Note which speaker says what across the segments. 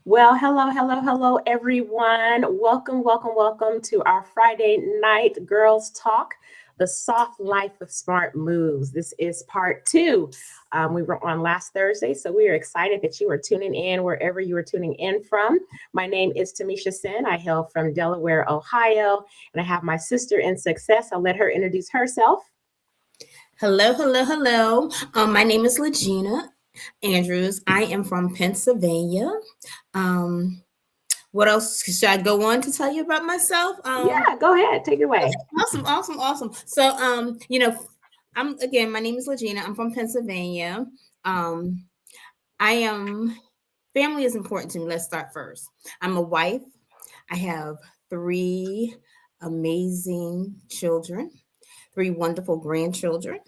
Speaker 1: Well, hello, everyone. Welcome to our Friday night girls talk, the soft life of smart moves. This is part two. We were on last Thursday, so we are excited that you are tuning in wherever you are tuning in from. My name is Tamisha Sen. I hail from Delaware, Ohio, and I have my sister in success. I'll let her introduce herself.
Speaker 2: Hello. My name is Legina Andrews. I am from Pennsylvania. Um, what else should I go on to tell you about myself?
Speaker 1: Yeah, go ahead, take it away.
Speaker 2: Awesome. So, I'm again. My name is Legina. I'm from Pennsylvania. Um, I am. Family is important to me. Let's start first. I'm a wife. I have three amazing children, three wonderful grandchildren.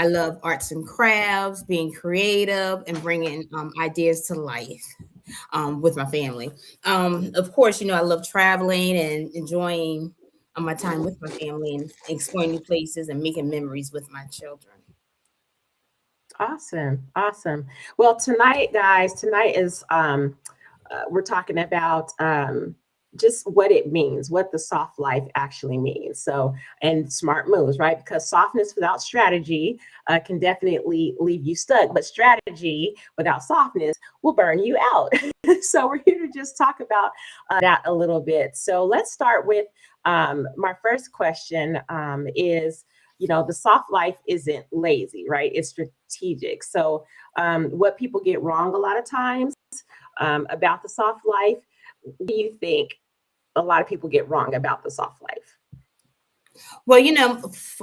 Speaker 2: I love arts and crafts, being creative, and bringing ideas to life with my family. Of course, I love traveling and enjoying my time with my family and exploring new places and making memories with my children.
Speaker 1: Awesome. Well, tonight, guys, tonight is we're talking about just what it means, what the soft life actually means. So, and smart moves, right? Because softness without strategy can definitely leave you stuck, but strategy without softness will burn you out. So, we're here to just talk about that a little bit. So, let's start with my first question is, the soft life isn't lazy, right? It's strategic. So, what people get wrong a lot of times about the soft life, what do you think a lot of people get wrong about the soft life?
Speaker 2: Well,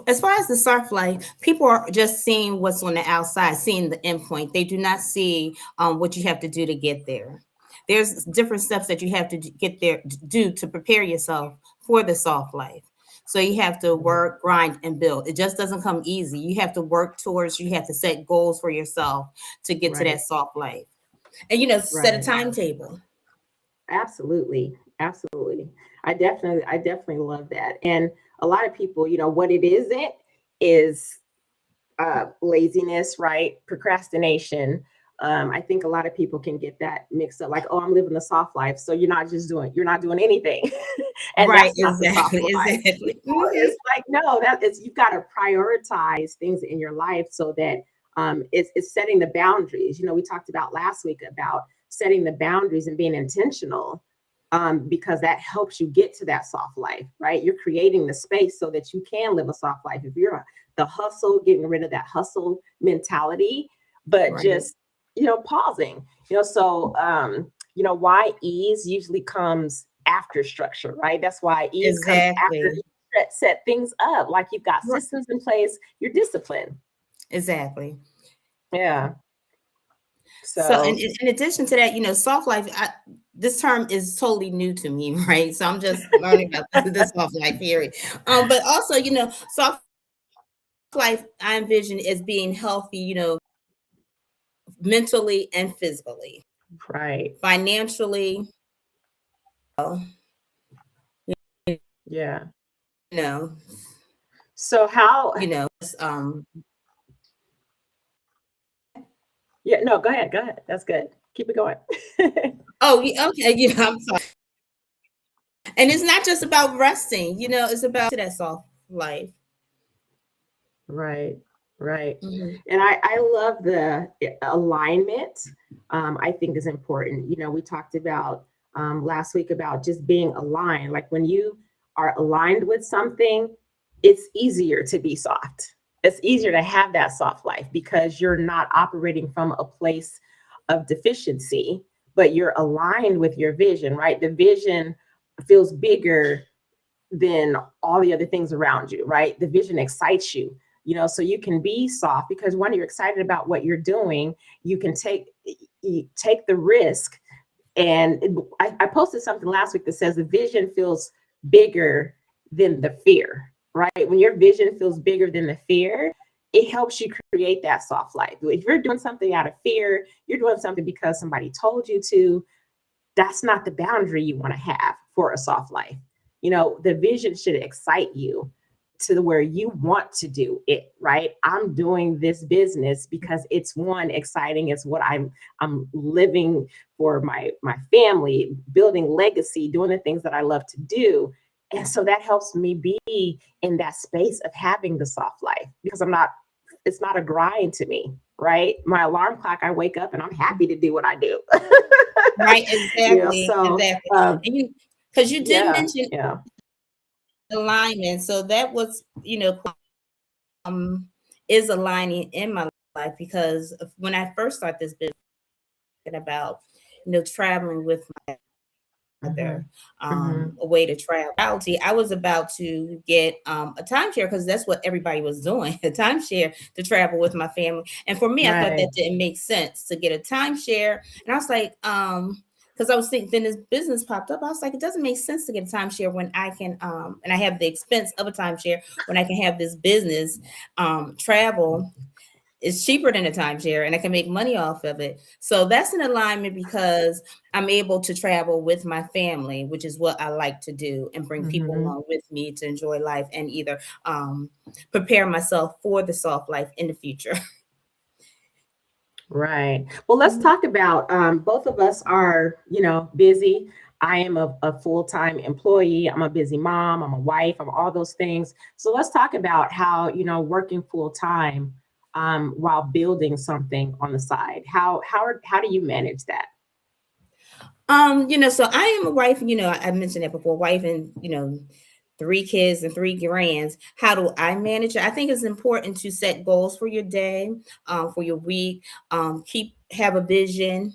Speaker 2: as far as the surf life, people are just seeing what's on the outside, seeing the endpoint. They do not see what you have to do to get there. There's different steps that you have to get there, do to prepare yourself for the soft life. So you have to work, grind, and build. It just doesn't come easy. You have to work towards, you have to set goals for yourself to get to
Speaker 1: Right,
Speaker 2: that soft life. And, set a
Speaker 1: right.
Speaker 2: timetable.
Speaker 1: Absolutely. I definitely love that. And a lot of people, what it isn't is laziness, right? Procrastination. I think a lot of people can get that mixed up. Like, oh, I'm living the soft life, so you're not doing anything, and
Speaker 2: Right,
Speaker 1: that's not the soft
Speaker 2: exactly,
Speaker 1: life.
Speaker 2: exactly. Mhm.
Speaker 1: It's like no, that is you've got to prioritize things in your life so that it's setting the boundaries. We talked about last week about setting the boundaries and being intentional. Because that helps you get to that soft life, right? You're creating the space so that you can live a soft life. If you're the hustle, getting rid of that hustle mentality, but
Speaker 2: Right.
Speaker 1: just pausing. Why ease usually comes after structure, right? That's why ease comes after
Speaker 2: Exactly.
Speaker 1: you set things up. Like you've got
Speaker 2: Right.
Speaker 1: systems in place, you're disciplined.
Speaker 2: Exactly.
Speaker 1: Yeah.
Speaker 2: So,
Speaker 1: So
Speaker 2: in addition to that, soft life, this term is totally new to me, right? So I'm just learning about this soft life theory. But also, soft life I envision as being healthy, mentally and physically,
Speaker 1: right.
Speaker 2: financially, uh,
Speaker 1: Yeah.
Speaker 2: you know,
Speaker 1: So how
Speaker 2: just,
Speaker 1: yeah, no, go ahead. Go ahead. That's good. Keep it going.
Speaker 2: oh, okay, yeah, I'm sorry. And it's not just about resting, it's about to that soft life.
Speaker 1: Right, right.
Speaker 2: Mhm.
Speaker 1: And I love the alignment. I think is important. We talked about last week about just being aligned. Like when you are aligned with something, it's easier to be soft. It's easier to have that soft life because you're not operating from a place of deficiency, but you're aligned with your vision, right? The vision feels bigger than all the other things around you, right? The vision excites you, so you can be soft because when you're excited about what you're doing, you can take the risk. And I posted something last week that says the vision feels bigger than the fear, right? When your vision feels bigger than the fear, it helps you create that soft life. If you're doing something out of fear, you're doing something because somebody told you to, that's not the boundary you want to have for a soft life. The vision should excite you. to where you want to do it, right? I'm doing this business because it's one exciting. It's what I'm living for my family, building legacy, doing the things that I love to do. And so that helps me be in that space of having the soft life because it's not a grind to me, right? My alarm clock, I wake up and I'm happy to do what I do.
Speaker 2: Right, exactly,
Speaker 1: So
Speaker 2: exactly. And because you did
Speaker 1: yeah,
Speaker 2: mention
Speaker 1: yeah.
Speaker 2: alignment, so that was, is aligning in my life because when I first started this business, about traveling with my
Speaker 1: Mm-hmm.
Speaker 2: mother,
Speaker 1: Mm-hmm.
Speaker 2: a way to travel. I was about to get a timeshare because that's what everybody was doing, a timeshare to travel with my family. And for me, I thought
Speaker 1: Right.
Speaker 2: that didn't make sense to get a timeshare. And I was like, because I was thinking, then this business popped up. I was like, it doesn't make sense to get a timeshare when I can, and I have the expense of a timeshare when I can have this business travel. It's cheaper than a timeshare and I can make money off of it. So that's an alignment because I'm able to travel with my family, which is what I like to do, and bring people
Speaker 1: Mm-hmm.
Speaker 2: along with me to enjoy life and either prepare myself for the soft life in the future.
Speaker 1: Right. Well, let's talk about both of us are, busy. I am a full-time employee. I'm a busy mom. I'm a wife. I'm all those things. So let's talk about how, working full-time while building something on the side. How do you manage that?
Speaker 2: So I am a wife, I mentioned that before, wife and, 3 kids and 3 grands. How do I manage it? I think it's important to set goals for your day, for your week, have a vision,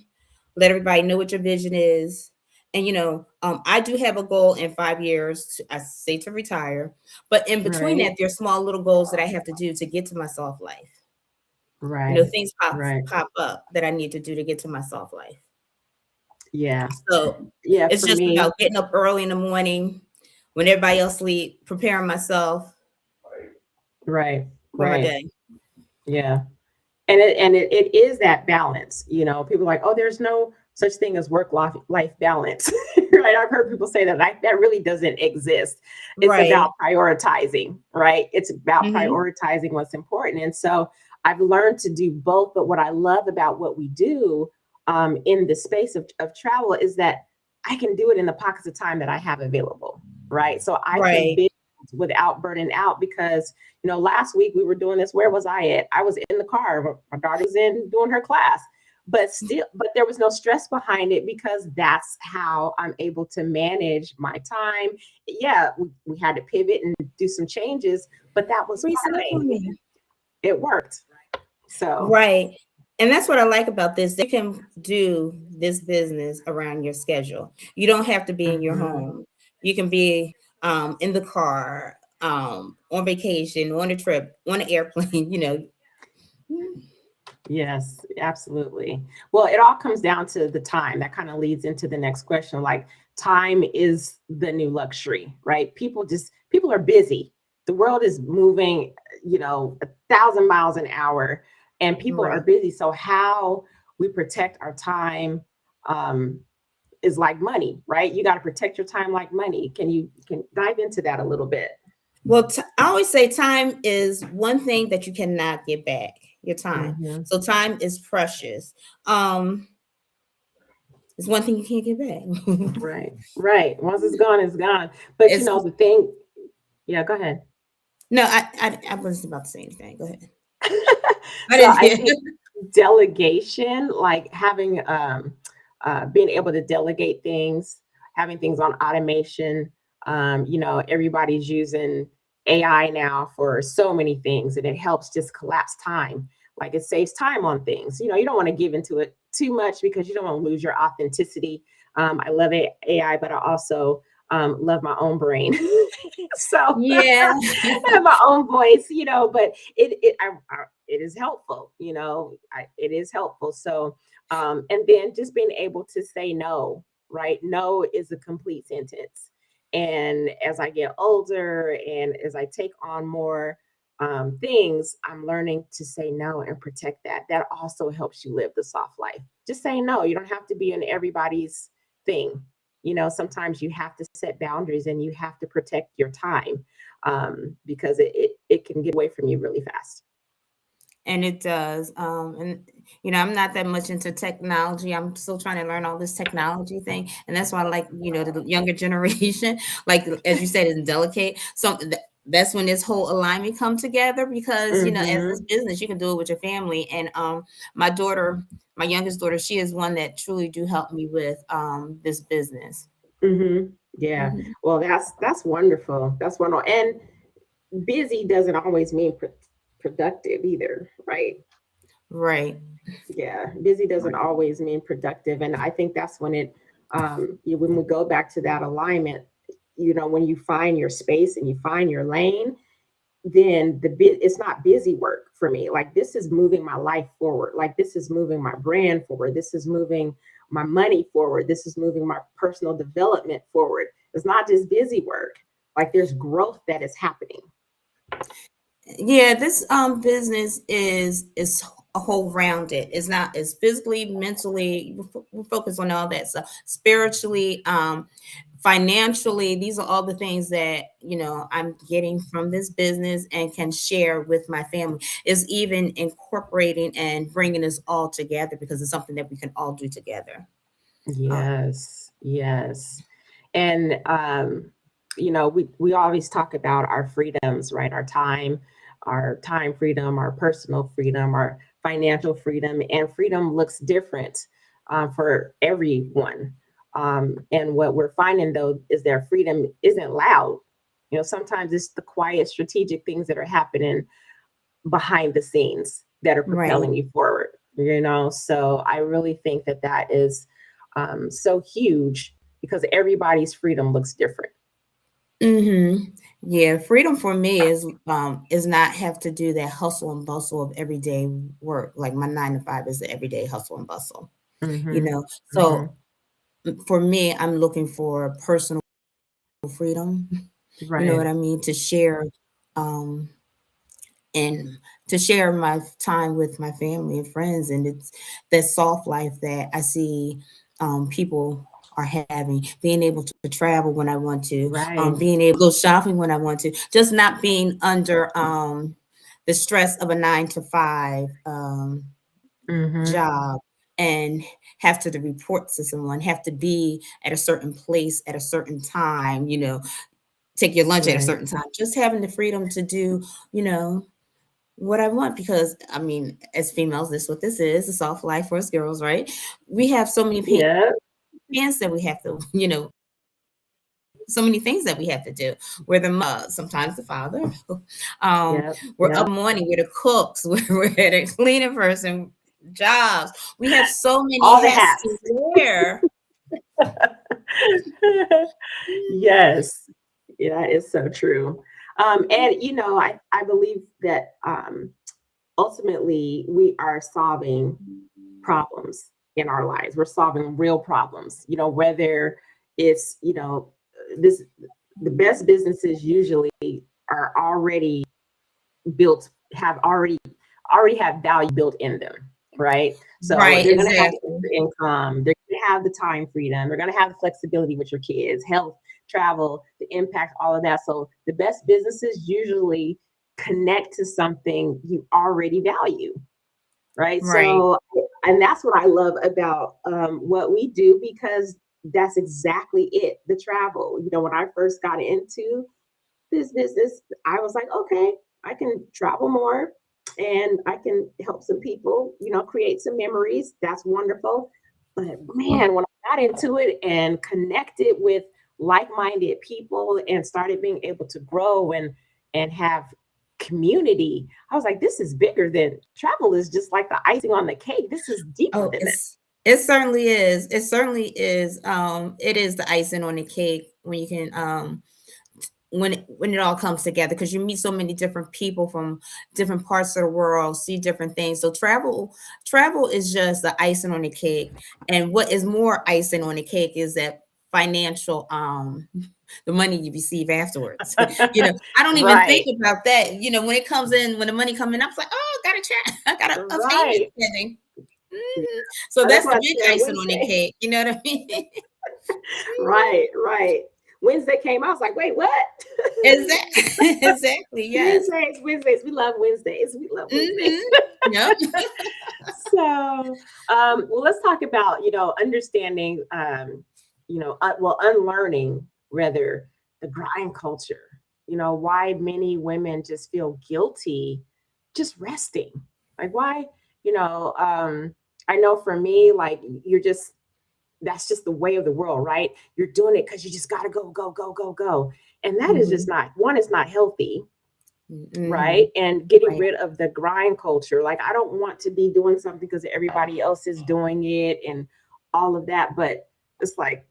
Speaker 2: let everybody know what your vision is. And, I do have a goal in 5 years, I say to retire, but in between
Speaker 1: Right.
Speaker 2: that, there's small little goals that I have to do to get to my soft life.
Speaker 1: Right.
Speaker 2: Things
Speaker 1: Right.
Speaker 2: pop up that I need to do to get to my soft life.
Speaker 1: Yeah.
Speaker 2: So
Speaker 1: Yeah.
Speaker 2: it's
Speaker 1: For
Speaker 2: just about
Speaker 1: me.
Speaker 2: getting up early in the morning when everybody else sleep, preparing myself
Speaker 1: Right.
Speaker 2: for my
Speaker 1: Right.
Speaker 2: day.
Speaker 1: Yeah. And it is that balance. People are like, oh, there's no such thing as work life balance. Right? I've heard people say that that really doesn't exist. It's
Speaker 2: Right.
Speaker 1: about prioritizing, right? It's about
Speaker 2: Hmm.
Speaker 1: prioritizing what's important. And so I've learned to do both. But what I love about what we do in the space of travel is that I can do it in the pockets of time that I have available, right? So I can
Speaker 2: Right.
Speaker 1: build without burning out because last week we were doing this. Where was I at? I was in the car. My daughter was in doing her class, but there was no stress behind it because that's how I'm able to manage my time. Yeah, we had to pivot and do some changes, but that was
Speaker 2: Reset for
Speaker 1: fine.
Speaker 2: me.
Speaker 1: It worked. So,
Speaker 2: Right. And that's what I like about this. They can do this business around your schedule. You don't have to be in your
Speaker 1: mhm.
Speaker 2: home. You can be in the car, on vacation, on a trip, on an airplane.
Speaker 1: Yes, absolutely. Well, it all comes down to the time. That kind of leads into the next question. Like, time is the new luxury, right? People are busy. The world is moving, 1,000 miles an hour, and people are
Speaker 2: Right.
Speaker 1: busy. So how we protect our time um, is like money, right? You got to protect your time like money. Can dive into that a little bit?
Speaker 2: Well, I always say time is one thing that you cannot get back. Your time.
Speaker 1: Hmm.
Speaker 2: So time is precious. Um, it's one thing you can't get back.
Speaker 1: Right, right. Once it's gone, it's gone. But
Speaker 2: It's
Speaker 1: the thing, yeah, go ahead.
Speaker 2: no, I wasn't about to say anything. Go ahead. I
Speaker 1: So
Speaker 2: didn't
Speaker 1: I
Speaker 2: hear.
Speaker 1: think delegation, like having being able to delegate things, having things on automation. Everybody's using AI now for so many things, and it helps just collapse time. Like it saves time on things. You don't want to give into it too much because you don't want to lose your authenticity. I love AI, but I also love my own brain. So
Speaker 2: Yeah.
Speaker 1: I have my own voice, but it is helpful, it is helpful. So, and then just being able to say no, right? No is a complete sentence. And as I get older and as I take on more things, I'm learning to say no and protect that. That also helps you live the soft life. Just say no. You don't have to be in everybody's thing. sometimes you have to set boundaries and you have to protect your time, because it can get away from you really fast.
Speaker 2: And it does. And I'm not that much into technology. I'm still trying to learn all this technology thing, and that's why I like, the younger generation. Like as you said, is delicate. So that's when this whole alignment come together, because as this
Speaker 1: Mm-hmm.
Speaker 2: business, you can do it with your family. And my daughter, my youngest daughter, she is one that truly do help me with this business.
Speaker 1: Mm-hmm. Yeah.
Speaker 2: Mhm.
Speaker 1: Well, that's wonderful. That's wonderful. And busy doesn't always mean productive either, right?
Speaker 2: Right.
Speaker 1: Yeah, busy doesn't always mean productive, and I think that's when when we go back to that alignment, when you find your space and you find your lane, then it's not busy work for me. Like, this is moving my life forward. Like, this is moving my brand forward. This is moving my money forward. This is moving my personal development forward. It's not just busy work. Like, there's growth that is happening.
Speaker 2: Yeah, this business is a whole rounded. It's not, it's physically, mentally, we focus on all that stuff, spiritually, financially. These are all the things that I'm getting from this business and can share with my family. Is even incorporating and bringing us all together, because it's something that we can all do together. uh,
Speaker 1: Yes, yes. And we always talk about our freedoms, right? Our time freedom, our personal freedom, our financial freedom, and freedom looks different for everyone. And what we're finding, though, is their freedom isn't loud. Sometimes it's the quiet, strategic things that are happening behind the scenes that are
Speaker 2: right.
Speaker 1: propelling you forward. So I really think that that is so huge, because everybody's freedom looks different.
Speaker 2: Mm-hmm. Yeah, freedom for me is not have to do that hustle and bustle of everyday work. Like my 9 to 5 is the everyday hustle and bustle.
Speaker 1: Hmm. Hmm.
Speaker 2: So for me, I'm looking for personal freedom. You know what
Speaker 1: Right.
Speaker 2: I mean? To share, um, and to share my time with my family and friends, and it's that soft life that I see people are having, being able to travel when I want to,
Speaker 1: Right.
Speaker 2: being able to go shopping when I want to, just not being under the stress of a 9 to 5
Speaker 1: Hmm.
Speaker 2: job, and have to report to someone, have to be at a certain place at a certain time, take your lunch at a
Speaker 1: Right.
Speaker 2: certain time, just having the freedom to do, you know, what I want. Because I mean, as females, this is what this is, a soft life for us girls, right? We have so many
Speaker 1: Yeah.
Speaker 2: pants that we have to, so many things that we have to do. We're the sometimes the father.
Speaker 1: Yep.
Speaker 2: We're up
Speaker 1: Yep.
Speaker 2: morning. We're the cooks. We're the cleaning person. Jobs. We have so many
Speaker 1: All the
Speaker 2: hats
Speaker 1: hats.
Speaker 2: to wear.
Speaker 1: Yes. Yeah, it's so true. And I believe that ultimately we are solving problems in our lives. We're solving real problems, whether it's, this the best businesses usually are already built, have already have value built in them, right? So
Speaker 2: Right.
Speaker 1: they're going to have
Speaker 2: Exactly.
Speaker 1: extra income, they're going to have the time freedom, they're going to have the flexibility with your kids, health, travel, the impact, all of that. So the best businesses usually connect to something you already value, right?
Speaker 2: Right.
Speaker 1: So, and that's what I love about what we do, because that's exactly it. The travel, when I first got into this business, I was like, okay, I can travel more and I can help some people, create some memories. That's wonderful. But man, when I got into it and connected with like-minded people and started being able to grow and have community, I was like, this is bigger than travel, is just like the icing on the cake. This is deeper
Speaker 2: Oh,
Speaker 1: than that.
Speaker 2: it certainly is. It certainly is. It is the icing on the cake when you can when it all comes together, because you meet so many different people from different parts of the world, see different things. So travel is just the icing on the cake. And what is more icing on the cake is that financial the money you receive afterwards. I don't even think
Speaker 1: Right,
Speaker 2: about that. When it comes in, when the money comes in, I'm like, oh, I got a check, I got a payment
Speaker 1: right.
Speaker 2: pending.
Speaker 1: Yeah,
Speaker 2: So
Speaker 1: that's
Speaker 2: that's
Speaker 1: what
Speaker 2: the
Speaker 1: I
Speaker 2: big
Speaker 1: said
Speaker 2: icing on the
Speaker 1: Wednesday.
Speaker 2: cake. You know what I mean?
Speaker 1: Right, right. Wednesday came, I was like, wait, what?
Speaker 2: Exactly. Exactly. Yes.
Speaker 1: Wednesdays. We love Wednesdays. We love Wednesdays.
Speaker 2: Mm-hmm. Yep.
Speaker 1: So, well, let's talk about, understanding, well, unlearning rather the grind culture. Why many women just feel guilty just resting. Like, why, you know, um, I know for me, like, that's just the way of the world, right? You're doing it because you just got to go, go, go, go, go. And that is just
Speaker 2: Mm-hmm.
Speaker 1: not, one, is not healthy,
Speaker 2: Mm-hmm.
Speaker 1: right? And getting
Speaker 2: Right.
Speaker 1: rid of the grind culture. Like, I don't want to be doing something because everybody else is doing it and all of that. But it's like,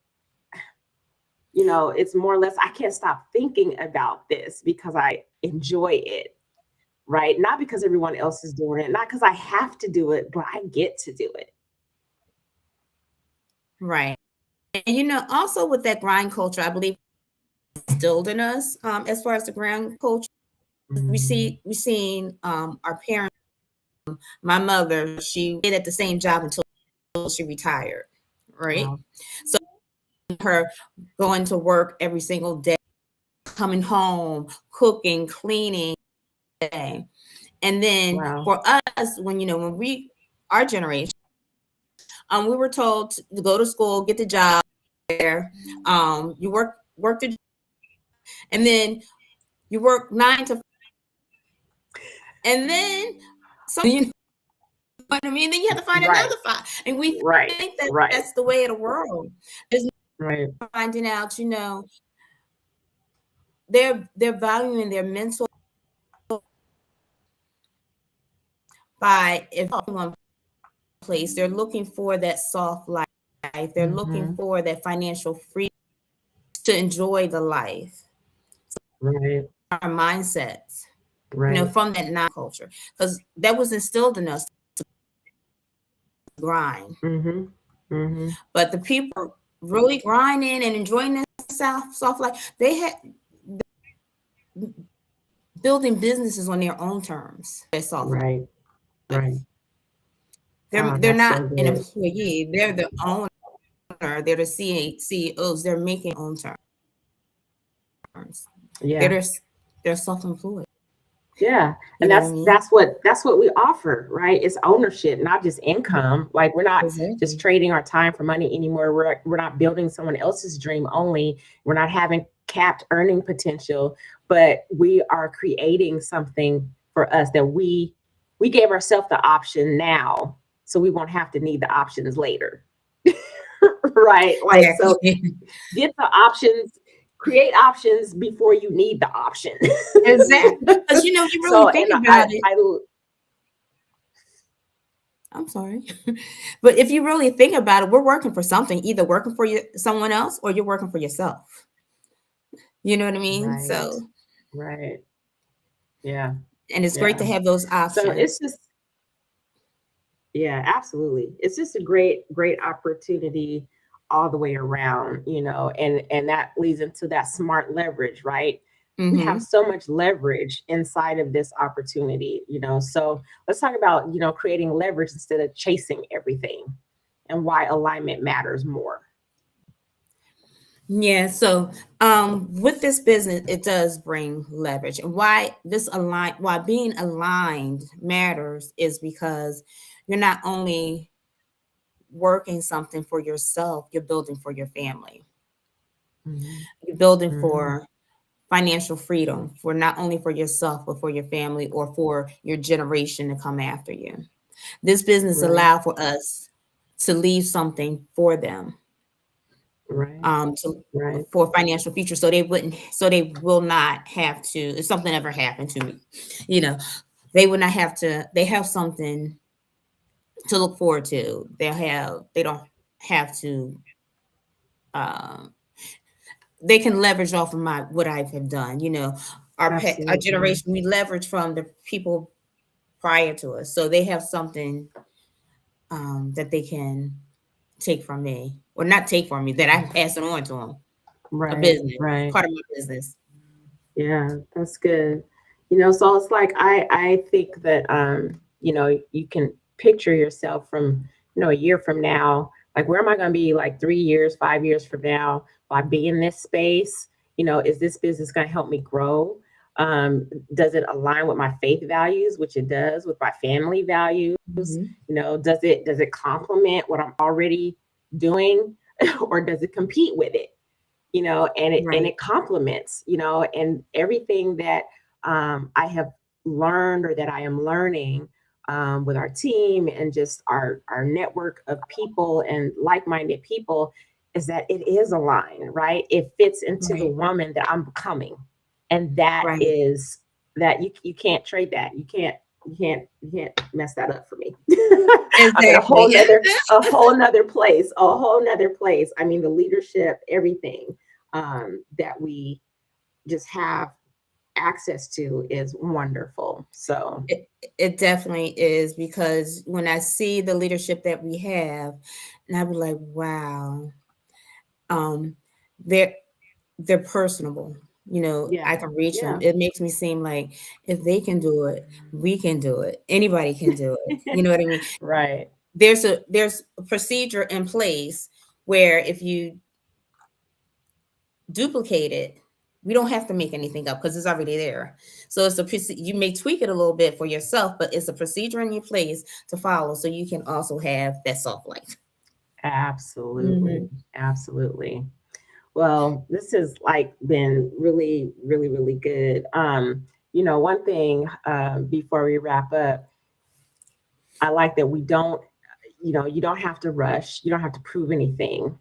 Speaker 1: it's more or less, I can't stop thinking about this because I enjoy it, right? Not because everyone else is doing it, not because I have to do it, but I get to do it.
Speaker 2: Right. And also with that grind culture, I believe instilled in us, as far as the grind culture.
Speaker 1: Mhm.
Speaker 2: We seen our parents, my mother, she did at the same job until she retired. Right.
Speaker 1: Wow.
Speaker 2: So her going to work every single day, coming home, cooking, cleaning, day. And then
Speaker 1: Wow.
Speaker 2: for us, when we our generation, we were told to go to school, get the job there, you work the, and then you work 9 to 5, and then so what I mean, then you have to find
Speaker 1: Right.
Speaker 2: another 5, and we
Speaker 1: Right.
Speaker 2: think that
Speaker 1: Right.
Speaker 2: that's the way of the world. Is
Speaker 1: Right.
Speaker 2: finding out, they're valuing their mental by if one place they're looking for that soft life. They're looking
Speaker 1: Hmm.
Speaker 2: for that financial freedom to enjoy the life.
Speaker 1: Right.
Speaker 2: Our mindsets,
Speaker 1: Right.
Speaker 2: from that non culture, because that was instilled in us to grind.
Speaker 1: Hmm. Hmm.
Speaker 2: But the people really grinding and enjoying that soft life, they had building businesses on their own terms. Their soft
Speaker 1: Right. Right.
Speaker 2: life.
Speaker 1: Oh,
Speaker 2: They're
Speaker 1: that's so
Speaker 2: not an
Speaker 1: good.
Speaker 2: employee. They're the owner. They're the CEOs. They're making own terms.
Speaker 1: Yeah.
Speaker 2: They're they're self-employed.
Speaker 1: Yeah.
Speaker 2: You
Speaker 1: And
Speaker 2: know what I
Speaker 1: that's
Speaker 2: mean?
Speaker 1: that's what that's what we offer, right? It's ownership, not just income. Like, we're not just
Speaker 2: Exactly.
Speaker 1: trading our time for money anymore. We're not building someone else's dream only. We're not having capped earning potential, but we are creating something for us that we gave ourselves the option now, so we won't have to need the options later. Right? Like, so
Speaker 2: Exactly.
Speaker 1: get the options, create options before you need the option.
Speaker 2: Exactly. Because you really
Speaker 1: So,
Speaker 2: think
Speaker 1: and
Speaker 2: about it. I'm sorry. But if you really think about it, we're working for something, either working for someone else or you're working for yourself. You know what I mean?
Speaker 1: right,
Speaker 2: So,
Speaker 1: right, yeah,
Speaker 2: and it's great
Speaker 1: yeah.
Speaker 2: to have those
Speaker 1: So
Speaker 2: options.
Speaker 1: it's just, yeah, absolutely. It's just a great opportunity all the way around, and that leads into that smart leverage, right? We have
Speaker 2: Mm-hmm.
Speaker 1: so much leverage inside of this opportunity, So let's talk about, creating leverage instead of chasing everything, and why alignment matters more.
Speaker 2: Yeah, so with this business, it does bring leverage. And why being aligned matters is because you're not only working something for yourself, you're building for your family.
Speaker 1: Mhm.
Speaker 2: You're building
Speaker 1: Mhm.
Speaker 2: for financial freedom for not only for yourself, but for your family or for your generation to come after you. This business
Speaker 1: Right,
Speaker 2: allow for us to leave something for them,
Speaker 1: right,
Speaker 2: to
Speaker 1: right.
Speaker 2: for financial future, so they will not have to, if something ever happened to me, you know they would not have to, they have something to look forward to. They don't have to, uh, they can leverage off of my what I have done. Our
Speaker 1: Absolutely.
Speaker 2: generation, we leverage from the people prior to us, so they have something, that they can take from me, or not take from me, that I pass it on to them. A
Speaker 1: Right,
Speaker 2: business,
Speaker 1: right.
Speaker 2: part of my business.
Speaker 1: Yeah, that's good. So it's like, I think that, you can picture yourself from, a year from now, Like, where am I going to be like 3 years, 5 years from now? Will I be in this space? Is this business going to help me grow? Does it align with my faith values, which it does, with my family values?
Speaker 2: Mhm.
Speaker 1: Does it complement what I'm already doing, or does it compete with it? And it
Speaker 2: Right.
Speaker 1: complements, and everything that I have learned, or that I am learning, with our team, and just our network of people and like-minded people, is that it is aligned, right? It fits into the
Speaker 2: Right.
Speaker 1: woman that I'm becoming. And that
Speaker 2: Right.
Speaker 1: is that you can't trade that. You can't mess that up for me. I'm in a whole
Speaker 2: Exactly.
Speaker 1: nother a whole nother place, a whole nother place. I mean, the leadership, everything that we just have access to is wonderful. So,
Speaker 2: It definitely is, because when I see the leadership that we have, and I be like, wow, um, they're they're personable. I
Speaker 1: yeah,
Speaker 2: can reach them.
Speaker 1: yeah,
Speaker 2: It makes me seem like if they can do it, we can do it. Anybody can do it. You know what I mean?
Speaker 1: right,
Speaker 2: There's a procedure in place where if you duplicate it, we don't have to make anything up because it's already there. So you may tweak it a little bit for yourself, but it's a procedure in your place to follow so you can also have that soft life.
Speaker 1: absolutely,
Speaker 2: Hmm.
Speaker 1: absolutely. Well, this has like been really, really, really good. One thing before we wrap up, I like that we don't, you don't have to rush. You don't have to prove anything.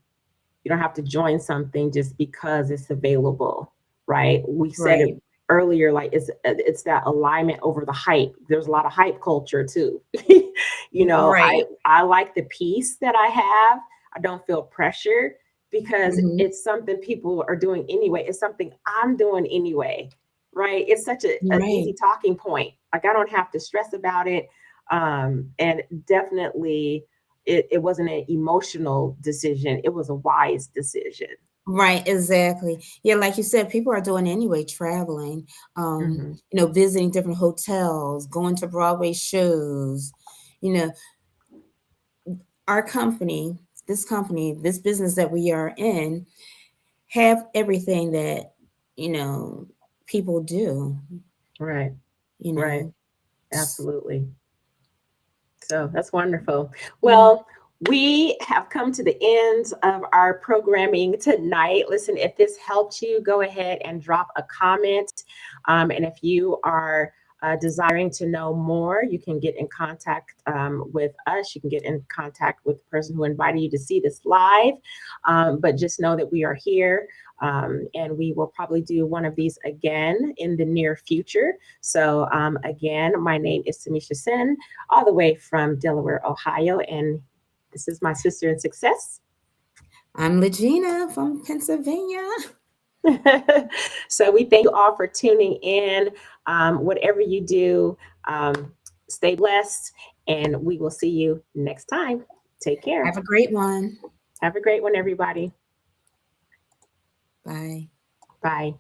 Speaker 1: You don't have to join something just because it's available, right? We said it
Speaker 2: Right.
Speaker 1: earlier, like it's that alignment over the hype. There's a lot of hype culture too. I
Speaker 2: Right.
Speaker 1: I like the peace that I have. I don't feel pressure because
Speaker 2: Hmm.
Speaker 1: it's something people are doing anyway. It's something I'm doing anyway, right? It's such an
Speaker 2: Right.
Speaker 1: easy talking point. Like, I don't have to stress about it. And definitely it wasn't an emotional decision. It was a wise decision.
Speaker 2: Right, exactly. Yeah, like you said, people are doing anyway, traveling,
Speaker 1: Hmm.
Speaker 2: visiting different hotels, going to Broadway shows. You know, our company, this business that we are in, have everything that, you know, people do,
Speaker 1: Right,
Speaker 2: you
Speaker 1: right.
Speaker 2: know.
Speaker 1: Absolutely. So that's wonderful.
Speaker 2: Yeah.
Speaker 1: Well, we have come to the end of our programming tonight. Listen, if this helped you, go ahead and drop a comment. And if you are desiring to know more, you can get in contact with us. You can get in contact with the person who invited you to see this live. But just know that we are here. And we will probably do one of these again in the near future. So, again, my name is Tamisha Sin, all the way from Delaware, Ohio. And this is my sister in success.
Speaker 2: I'm Legina from Pennsylvania.
Speaker 1: So we thank you all for tuning in. Whatever you do, stay blessed, and we will see you next time. Take care.
Speaker 2: Have a great one.
Speaker 1: Have a great one, everybody.
Speaker 2: Bye.
Speaker 1: Bye.